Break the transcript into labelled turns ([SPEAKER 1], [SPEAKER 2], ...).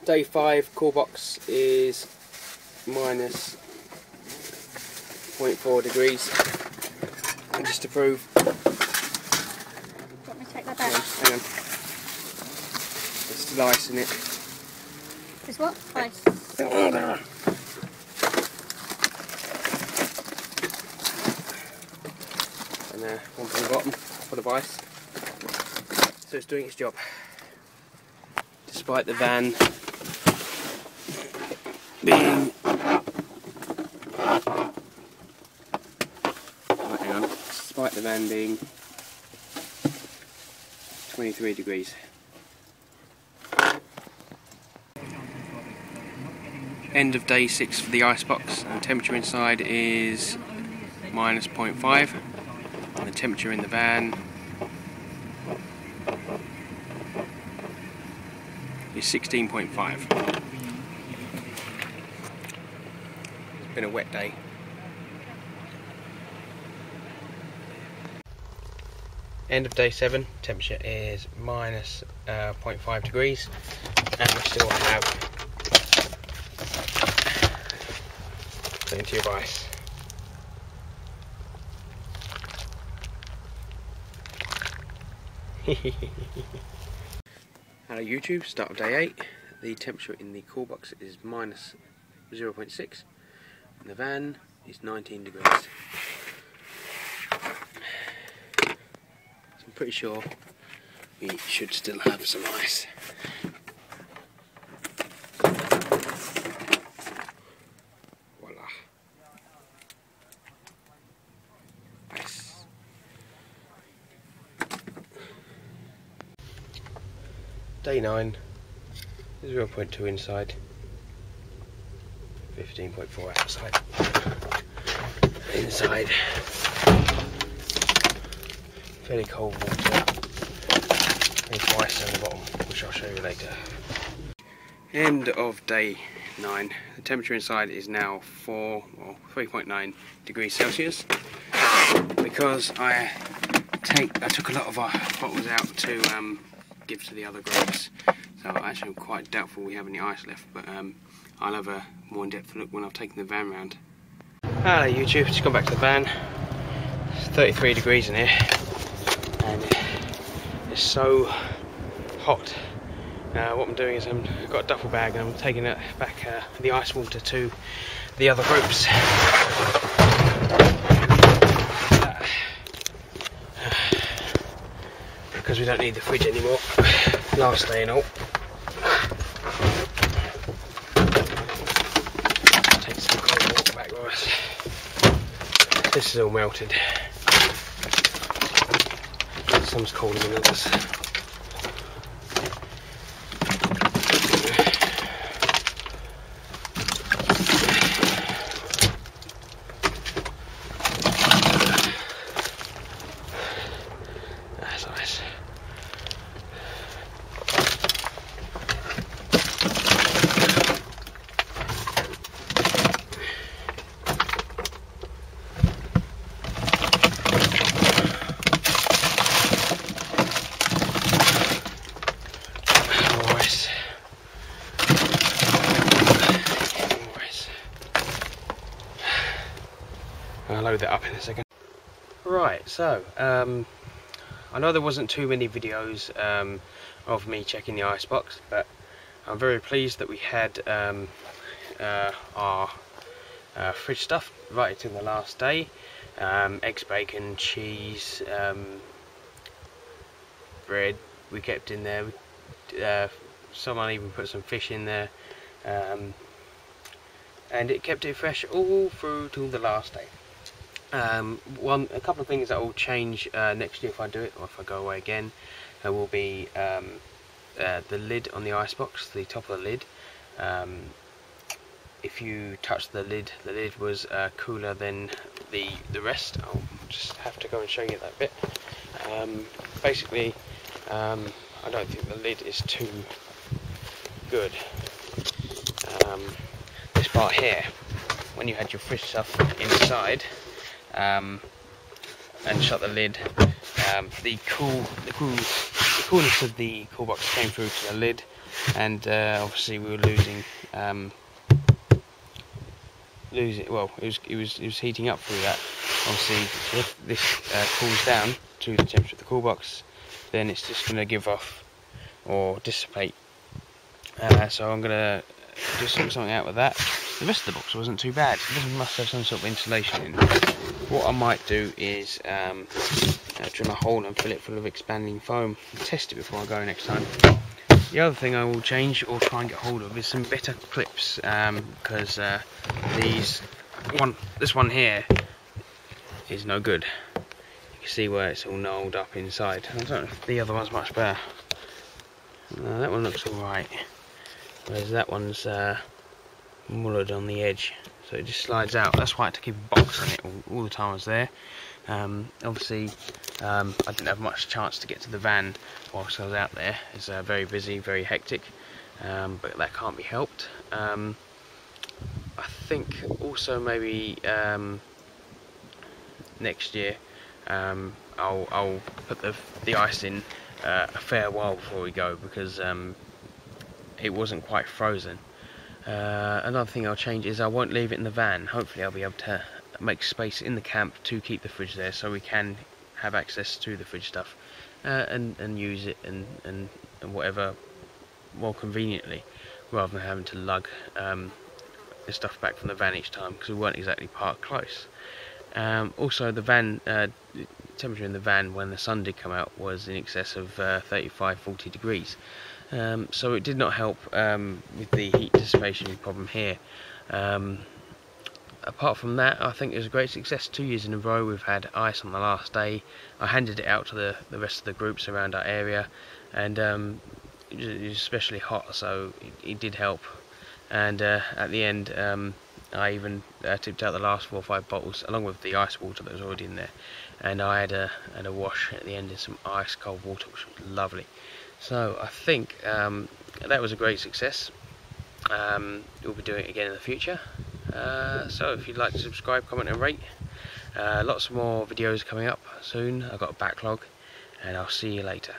[SPEAKER 1] Day 5, core box is minus 0.4 degrees. And just to prove.
[SPEAKER 2] Want me to take that back?
[SPEAKER 1] Hang on. There's still ice in it.
[SPEAKER 2] There's what? Ice.
[SPEAKER 1] And one from the bottom, full of ice. So it's doing its job. Despite the van being... hang on. Despite the van being 23 degrees. End of day 6 for the icebox, and the temperature inside is minus 0.5, and the temperature in the van is 16.5. It's been a wet day. End of day 7, temperature is minus 0.5 degrees, and we still have plenty of ice. Hello YouTube, start of day 8. The temperature in the core box is minus 0.6 and the van is 19 degrees. So I'm pretty sure we should still have some ice. Voila. Ice. Day 9, 0.2 inside, 15.4 outside. Inside, fairly cold water, there's ice on the bottom, which I'll show you later. End of day 9, the temperature inside is now 3.9 degrees Celsius, because I took a lot of our bottles out to give to the other groups, so actually I'm quite doubtful we have any ice left, but I'll have a more in-depth look when I've taken the van round. Hello YouTube, just gone back to the van. It's 33 degrees in here and it's so hot. What I'm doing is I've got a duffel bag and I'm taking it back the ice water to the other groups. Because we don't need the fridge anymore. Last day and all. Take some cold water back with us. This is all melted. Some's colder than others. That's nice. I'll load that up in a second. Right, so I know there wasn't too many videos of me checking the icebox, but I'm very pleased that we had our fridge stuff right to the last day. Eggs, bacon, cheese, bread we kept in there. Someone even put some fish in there, and it kept it fresh all through till the last day. A couple of things that will change next year if I do it, or if I go away again, will be the lid on the icebox, the top of the lid. If you touch the lid was cooler than the rest. I'll just have to go and show you that bit. Basically, I don't think the lid is too good. This part here, when you had your fridge stuff inside, and shut the lid, the cool the coolness of the cool box came through to the lid, and obviously we were losing. Well, it was heating up through that. Obviously, if this cools down to the temperature of the cool box, then it's just going to give off or dissipate. So I'm going to do something out with that. The rest of the box wasn't too bad. This must have some sort of insulation in. What I might do is drill a hole and fill it full of expanding foam and test it before I go next time. The other thing I will change or try and get hold of is some better clips, because this one here is no good. You can see where it's all gnarled up inside. I don't know if the other one's much better. No, that one looks alright, whereas that one's mullered on the edge, so it just slides out. That's why I had to keep a box on it all the time I was there. Obviously, I didn't have much chance to get to the van whilst I was out there. It's very busy, very hectic, but that can't be helped. I think also maybe next year I'll put the ice in a fair while before we go, because it wasn't quite frozen. Another thing I'll change is I won't leave it in the van. Hopefully I'll be able to make space in the camp to keep the fridge there, so we can have access to the fridge stuff and use it and whatever more conveniently, rather than having to lug the stuff back from the van each time, because we weren't exactly parked close. Also, the van temperature in the van when the sun did come out was in excess of 35-40 degrees. So it did not help with the heat dissipation problem here. Apart from that, I think it was a great success. 2 years in a row we've had ice on the last day. I handed it out to the rest of the groups around our area, and it was especially hot, so it did help. And at the end, I even tipped out the last 4 or 5 bottles along with the ice water that was already in there, and I had a wash at the end in some ice cold water, which was lovely. So I think that was a great success. We'll be doing it again in the future. So if you'd like to subscribe, comment and rate. Lots more videos coming up soon. I've got a backlog, and I'll see you later.